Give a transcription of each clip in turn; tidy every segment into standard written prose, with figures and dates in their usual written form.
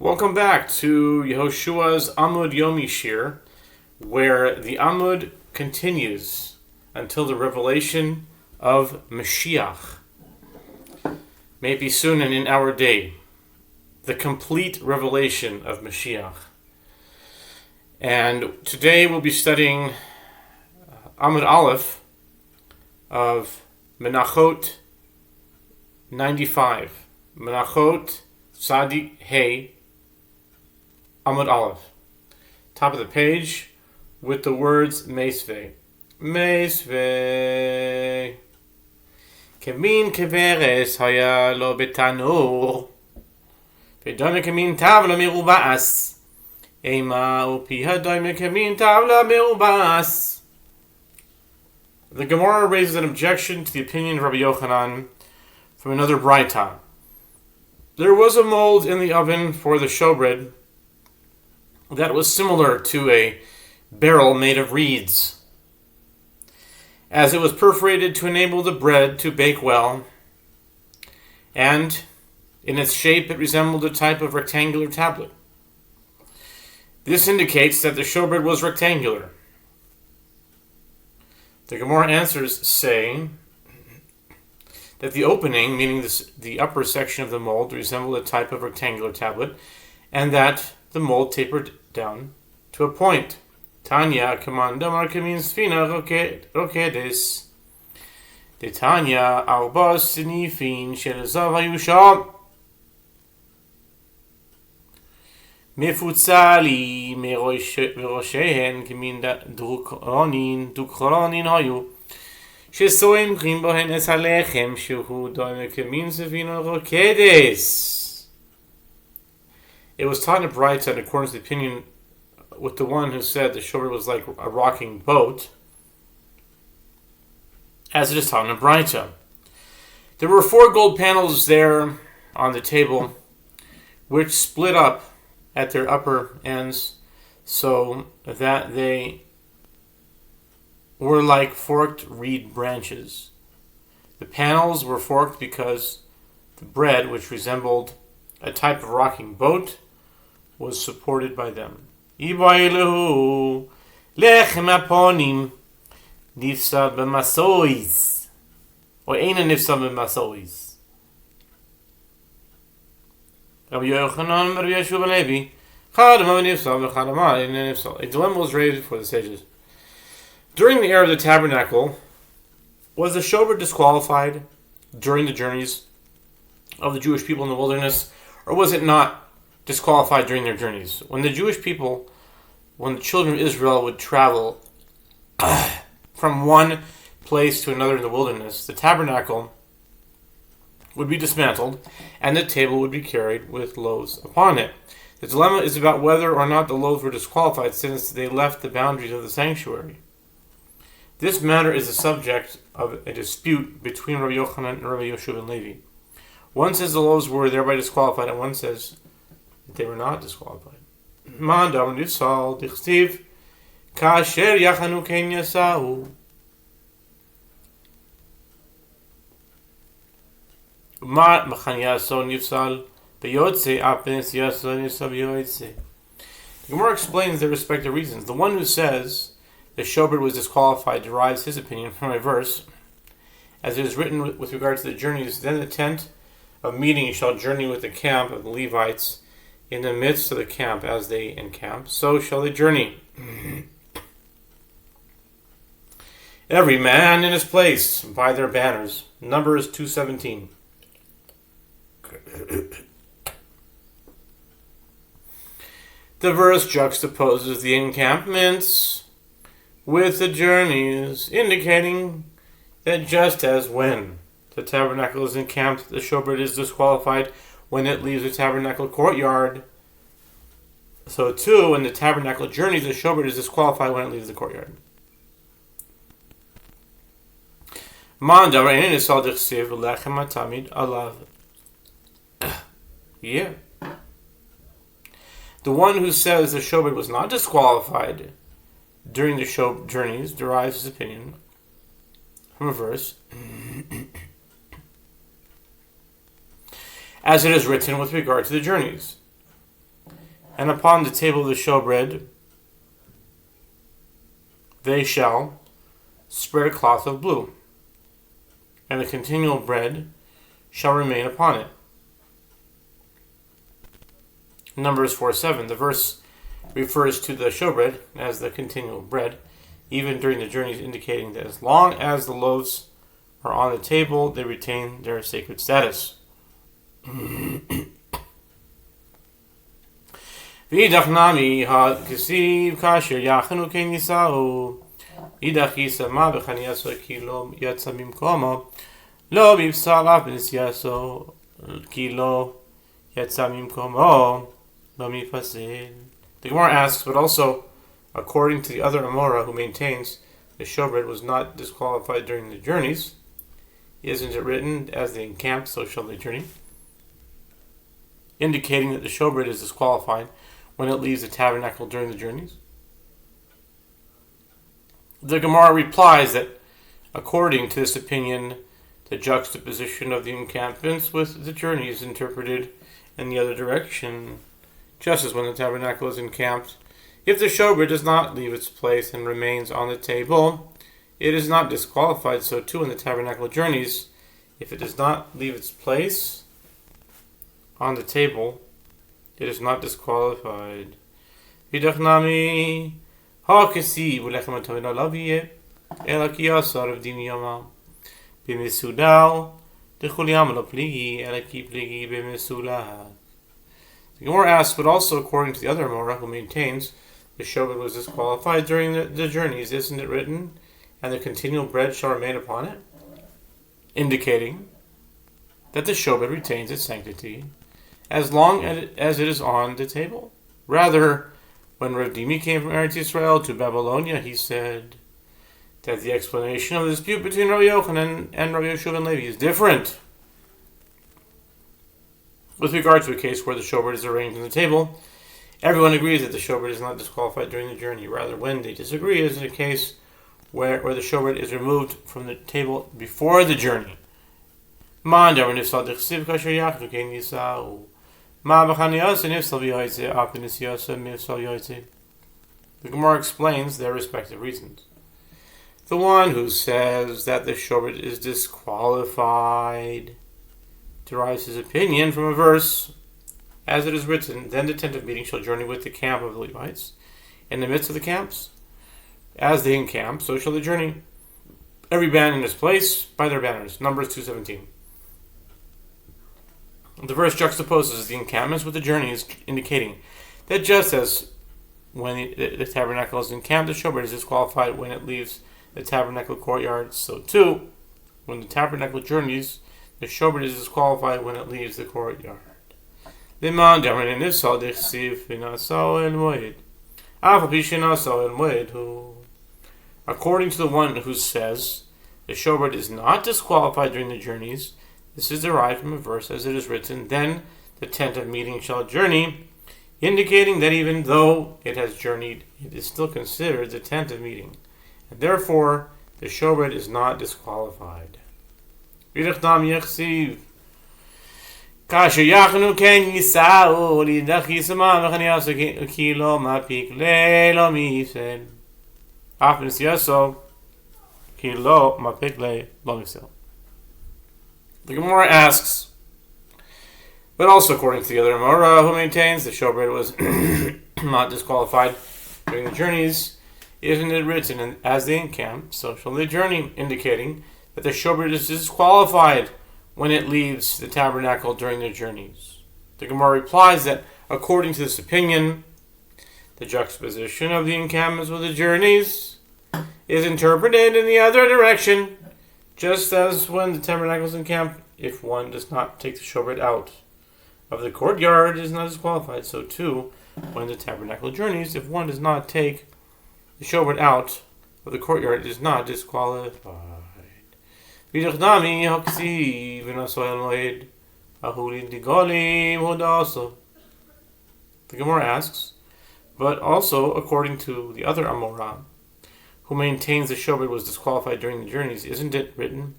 Welcome back to Yehoshua's Amud Yomi Shiur, where the Amud continues until the revelation of Mashiach. May it be soon and in our day, the complete revelation of Mashiach. And today we'll be studying Amud Aleph of Menachot 95. Menachot Sadi Hey Amud Aleph. Top of the page with the words Meisvei. Meisvei. Kemin keveres haya lo betanur. Vedoime kemin tavla merubas. Ema upi hadoime kemin tavla merubas. The Gemara raises an objection to the opinion of Rabbi Yochanan from another Braita. There was a mold in the oven for the showbread that was similar to a barrel made of reeds, as it was perforated to enable the bread to bake well, and in its shape it resembled a type of rectangular tablet. This indicates that the showbread was rectangular. The Gemara answers saying that the opening, meaning the upper section of the mold, resembled a type of rectangular tablet, and that the mold tapered down to a point. Tanya kamandamar kamin sfina rokedes. De Tanya arba sinifin shel zav hayusha. Mefutzali meroshehen kamin dukronin hayu. שסוים קרים בהן את הלחם שהוא דומה כמין ספינה רוקדס. It was taught in Braita in accordance with the opinion with the one who said the showbread was like a rocking boat, as it is taught in Braita. There were 4 gold panels there on the table, which split up at their upper ends so that they were like forked reed branches. The panels were forked because the bread, which resembled a type of rocking boat, was supported by them. Ibailehu lechem aponim nifsad b'masois, or eina nifsad b'masois. Rabbi Yochanan Rabbi Yehoshua ben Levi, chadama nifsad v'chadama eina nifsad. A dilemma was raised for the sages. During the era of the tabernacle, was the showbread disqualified during the journeys of the Jewish people in the wilderness, or was it not disqualified during their journeys? When the Jewish people, when the children of Israel would travel from one place to another in the wilderness, the tabernacle would be dismantled and the table would be carried with loaves upon it. The dilemma is about whether or not the loaves were disqualified since they left the boundaries of the sanctuary. This matter is the subject of a dispute between Rabbi Yochanan and Rabbi Yehoshua ben Levi. One says the loaves were thereby disqualified, and one says that they were not disqualified. Ma'adam nifsal dichtiv kasher yachanu ken yasahu. Ma machan yaso nifsal beyotze apnes yaso nifsal beyotze. The Gemara explains their respective reasons. The one who says the showbread was disqualified derives his opinion from a verse, as it is written with regard to the journeys. Then the tent of meeting shall journey with the camp of the Levites in the midst of the camp as they encamp. So shall they journey. Every man in his place by their banners. Numbers 2:17. The verse juxtaposes the encampments with the journeys, indicating that just as when the tabernacle is encamped, the showbread is disqualified when it leaves the tabernacle courtyard, so too when the tabernacle journeys, the showbread is disqualified when it leaves the courtyard. Yeah. The one who says the showbread was not disqualified during the show journeys derives his opinion from a verse, as it is written with regard to the journeys. And upon the table of the showbread, they shall spread a cloth of blue, and the continual bread shall remain upon it. Numbers 4:7. The verse refers to the showbread as the continual bread, even during the journeys, indicating that as long as the loaves are on the table, they retain their sacred status. V'idach nami ha'kesiv kasher yachanu ken yisau idach yisama b'chaniyaso ki lo yatsa mimkomo lo b'yipsal af b'nisyaso ki lo yatsa mimkomo lo mifasil. The Gemara asks, but also, according to the other Amora who maintains the showbread was not disqualified during the journeys, isn't it written, as they encamp, so shall they journey? Indicating that the showbread is disqualified when it leaves the tabernacle during the journeys. The Gemara replies that, according to this opinion, the juxtaposition of the encampments with the journey is interpreted in the other direction, just as when the tabernacle is encamped. If the showbread does not leave its place and remains on the table, it is not disqualified. So too in the tabernacle journeys, if it does not leave its place on the table, it is not disqualified. Vidachnami hakesi ulechem atovin alaviye elakiyasar of dimiyama b'misudal dechuliam lo pligi elaki pligi b'misulah. The Gemara asks, but also according to the other Amora who maintains the showbread was disqualified during the journeys, isn't it written, and the continual bread shall remain upon it? Indicating that the showbread retains its sanctity as long as it is on the table. Rather, when Rav Dimi came from Eretz Yisrael to Babylonia, he said that the explanation of the dispute between Rabbi Yochanan and Rabbi Yehoshua ben Levi is different. With regard to a case where the showbread is arranged on the table, everyone agrees that the showbread is not disqualified during the journey. Rather, when they disagree, is in a case where the showbread is removed from the table before the journey. The Gemara explains their respective reasons. The one who says that the showbread is disqualified derives his opinion from a verse, as it is written, then the tent of meeting shall journey with the camp of the Levites in the midst of the camps. As they encamp, so shall they journey, every band in its place by their banners. Numbers 2:17. The verse juxtaposes the encampments with the journeys, indicating that just as when the tabernacle is encamped, the showbread is disqualified when it leaves the tabernacle courtyard, so too, when the tabernacle journeys, the showbread is disqualified when it leaves the courtyard. According to the one who says the showbread is not disqualified during the journeys, this is derived from a verse as it is written, then the tent of meeting shall journey, indicating that even though it has journeyed, it is still considered the tent of meeting, and therefore the showbread is not disqualified. Kasher yachnu ken yisau lidach yisama v'chaniyaso ki lo mapik le lo mifsel af b'nisyaso ki lo mapik le lo mifsel. The Gemara asks, but also according to the other Amora who maintains the showbread was not disqualified during the journeys, isn't it written, and as they encamp, so shall they journey, indicating that the showbread is disqualified when it leaves the tabernacle during their journeys. The Gemara replies that, according to this opinion, the juxtaposition of the encampments with the journeys is interpreted in the other direction, just as when the tabernacle is encamped, if one does not take the showbread out of the courtyard, it is not disqualified. So too, when the tabernacle journeys, if one does not take the showbread out of the courtyard, it is not disqualified. The Gemara asks, but also according to the other Amora, who maintains the showbread was disqualified during the journeys, isn't it written,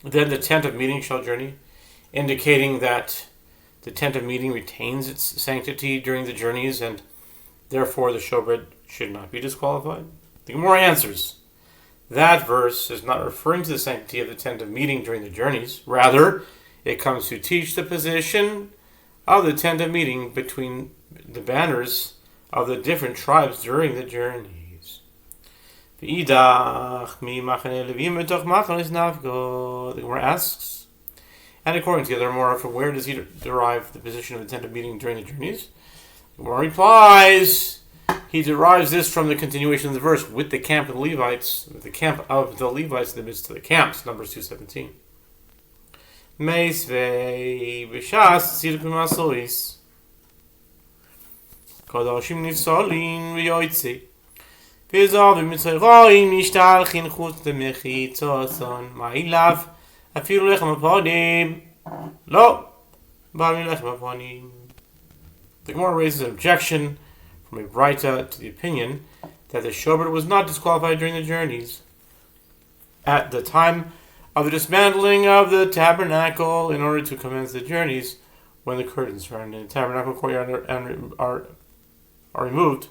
then the tent of meeting shall journey, indicating that the tent of meeting retains its sanctity during the journeys, and therefore the showbread should not be disqualified? The Gemara answers, that verse is not referring to the sanctity of the tent of meeting during the journeys. Rather, it comes to teach the position of the tent of meeting between the banners of the different tribes during the journeys. The Gemara asks, and according to the other Gemara, from where does he derive the position of the tent of meeting during the journeys? The Gemara replies, he derives this from the continuation of the verse, with the camp of the Levites, with the camp of the Levites in the midst of the camps, Numbers 2:17. Meisvei b'shas tziduk masois kodashim nifsalin v'yoytzi v'zavim mitzayroim nishtalchin chutz d'mechitzotzon ma'ilav afilu lechem aponim lo ba'mi lechem aponim. The Gemara raises an objection from a Braita to the opinion that the showbread was not disqualified during the journeys. At the time of the dismantling of the tabernacle in order to commence the journeys, when the curtains surrounding the tabernacle courtyard are removed,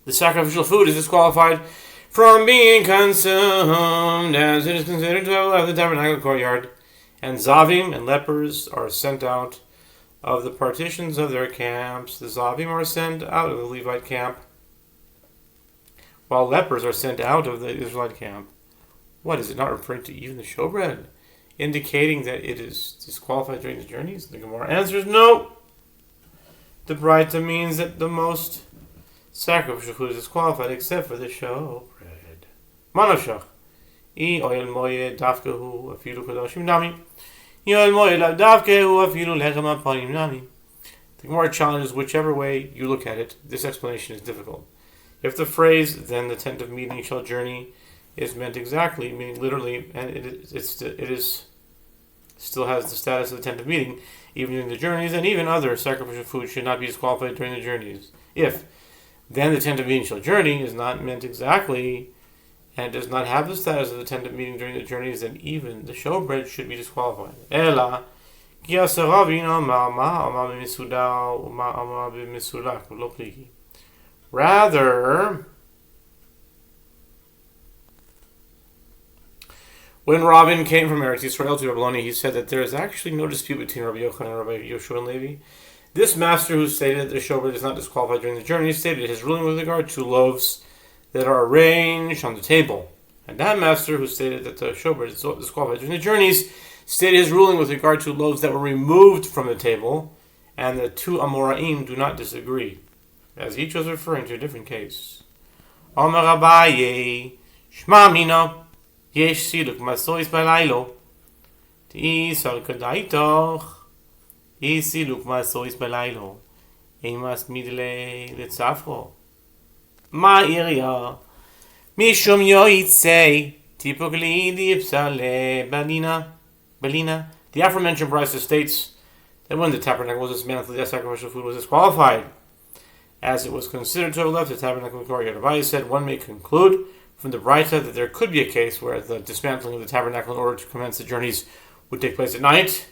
the sacrificial food is disqualified from being consumed, as it is considered to have left the tabernacle courtyard, and Zavim and lepers are sent out of the partitions of their camps. The Zavim are sent out of the Levite camp, while lepers are sent out of the Israelite camp. What, is it not referring to even the showbread, indicating that it is disqualified during the journeys? The Gemara answers no. The Braita means that the most sacrificial food is disqualified except for the showbread. Menachot. I oil moye dafkehu afilu kodashim nami. I oil moye dafkehu afilu lechem aponim nami. The Gemara challenges whichever way you look at it. This explanation is difficult. If the phrase "then the tent of meeting shall journey" is meant exactly, meaning literally, and it still has the status of the tent of meeting, even during the journeys, and even other sacrificial food should not be disqualified during the journeys. If then the tent of meeting shall journey is not meant exactly, and does not have the status of the tent of meeting during the journeys, then even the showbread should be disqualified. Ela, rather, when Rabin came from Eretz Yisrael to Babylon, he said that there is actually no dispute between Rabbi Yochanan and Rabbi Yehoshua and Levi. This master who stated that the showbread is not disqualified during the journey stated his ruling with regard to loaves that are arranged on the table. And that master who stated that the showbread is disqualified during the journeys stated his ruling with regard to loaves that were removed from the table, and the two Amoraim do not disagree, as each was referring to a different case. Omer Abaye, Shma Mina, Yesh Siluk Masois Balaylo, Tisar Kadaitoch, Siluk Masois Balaylo, Emas Midle Letzafro, Ma Iria, Mishum Yoitse, Typically Dipsale Balina. The aforementioned Brisa states that when the tabernacle was dismantled, the sacrificial food was disqualified, as it was considered to have left the tabernacle courtyard. Abaye said one may conclude from the Braita that there could be a case where the dismantling of the tabernacle in order to commence the journeys would take place at night.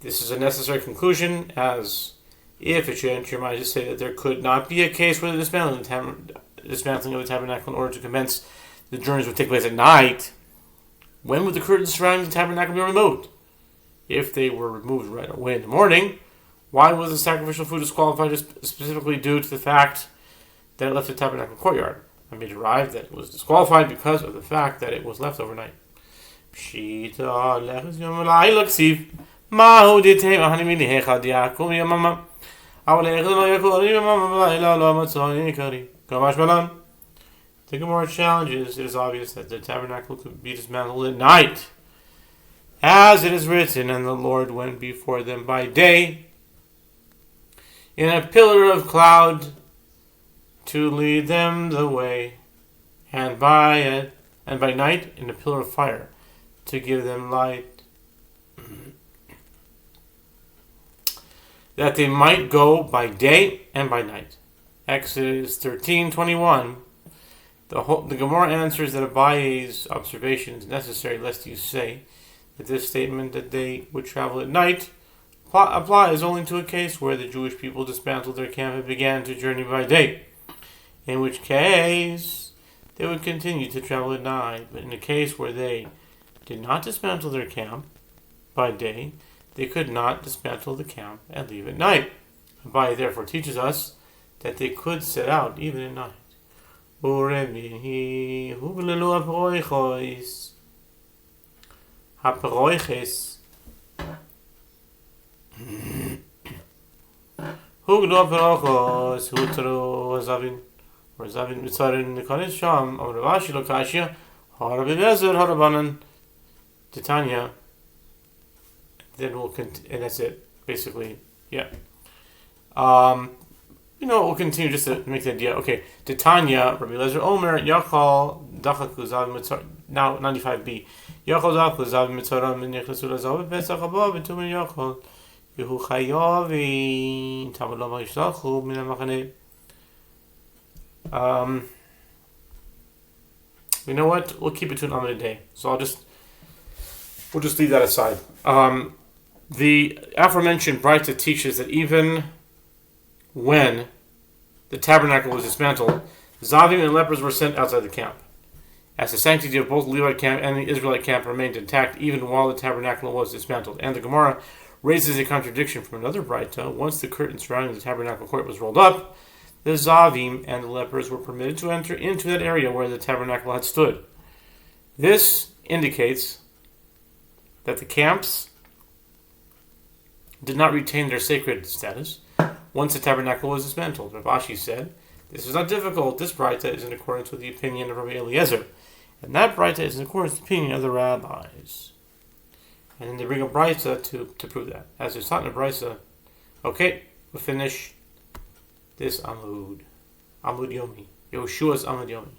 This is a necessary conclusion, as if it should enter your mind to say that there could not be a case where the dismantling of the tabernacle in order to commence the journeys would take place at night, when would the curtains surrounding the tabernacle be removed? If they were removed right away in the morning, why was the sacrificial food disqualified specifically due to the fact that it left the tabernacle courtyard? I may derive that it was disqualified because of the fact that it was left overnight. The Gemara challenges, it is obvious that the tabernacle could be dismantled at night, as it is written, and the Lord went before them by day in a pillar of cloud to lead them the way, and by night in a pillar of fire to give them light, that they might go by day and by night. Exodus 13:21. The Gemara answers that Abaye's observation is necessary, lest you say that this statement that they would travel at night applies only to a case where the Jewish people dismantled their camp and began to journey by day, in which case they would continue to travel at night. But in a case where they did not dismantle their camp by day, they could not dismantle the camp and leave at night. Abaye therefore teaches us that they could set out even at night. Huglo Parochos, Hutro Zavin, or Zavin Mitzarin Nikonis Sham, or Ravashi Lokashia, Harabinezer, Harabanan, Titania. Then we'll continue, and that's it, basically. Yeah. We'll continue just to make the idea. Okay, Titania, Rabbi Lezer Omer, Yachal, Dachaku Zavin Mitzar, now 95b. Yachal Dachaku Zavin Mitzaram, Nicholas Ulazav, Pesach Abba, Betumin Yachal. You know what? We'll keep it to an Amud a day. So we'll just leave that aside. The aforementioned Braita teaches that even when the tabernacle was dismantled, Zavim and lepers were sent outside the camp, as the sanctity of both the Levite camp and the Israelite camp remained intact even while the tabernacle was dismantled. And the Gemara raises a contradiction from another Braita. Once the curtain surrounding the tabernacle court was rolled up, the Zavim and the lepers were permitted to enter into that area where the tabernacle had stood. This indicates that the camps did not retain their sacred status once the tabernacle was dismantled. Rav Ashi said, "This is not difficult. This Braita is in accordance with the opinion of Rabbi Eliezer, and that Braita is in accordance with the opinion of the rabbis." And then they bring a Braita to prove that. As it's not in a Braita, okay, we'll finish this Amud. Amud Yomi. Yehoshua's Amud Yomi.